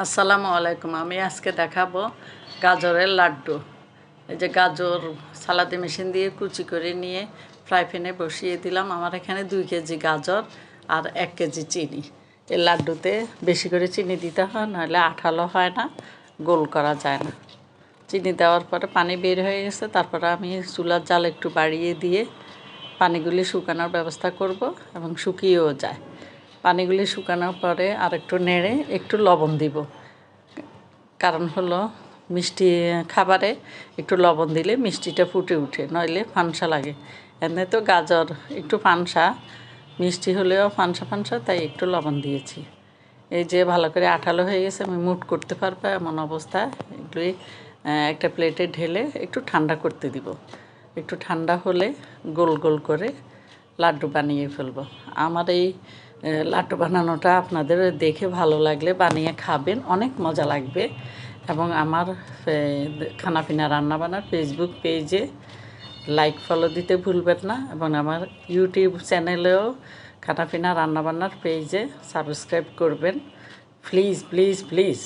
আসসালামু আলাইকুম। আমি আজকে দেখাবো গাজরের লাড্ডু। এই যে গাজর সালাদি মেশিন দিয়ে কুচি করে নিয়ে ফ্রাই প্যানে বসিয়ে দিলাম। আমার এখানে 2 কেজি গাজর আর 1 কেজি চিনি। এই লাড্ডুতে বেশি করে চিনি দিতে হয়, নাহলে আঠালো হয় না, গোল করা যায় না। চিনি দেওয়ার পরে পানি বের হয়ে গেছে, তারপরে আমি চুলার জাল একটু বাড়িয়ে দিয়ে পানিগুলি শুকানোর ব্যবস্থা করব এবং শুকিয়েও যায়। পানিগুলি শুকানোর পরে আর একটু নেড়ে একটু লবণ দিব। কারণ হলো মিষ্টি খাবারে একটু লবণ দিলে মিষ্টিটা ফুটে উঠে, নইলে ফানসা লাগে। এমনি তো গাজর একটু ফানসা, মিষ্টি হলেও ফানসা ফানসা, তাই একটু লবণ দিয়েছি। এই যে ভালো করে আঠালো হয়ে গেছে, আমি মুট করতে পারবো এমন অবস্থায় এগুলি একটা প্লেটে ঢেলে একটু ঠান্ডা করতে দিব। একটু ঠান্ডা হলে গোল গোল করে লাড্ডু বানিয়ে ফেলবো। আমার এই লাড্ডু বানানোটা আপনাদের দেখে ভালো লাগলে বানিয়ে খাবেন, অনেক মজা লাগবে। এবং আমার খানাপিনা রান্নাবান্নার ফেসবুক পেজে লাইক ফলো দিতে ভুলবেন না, এবং আমার ইউটিউব চ্যানেলেও খানাপিনা রান্নাবান্নার পেজে সাবস্ক্রাইব করবেন। Please please please.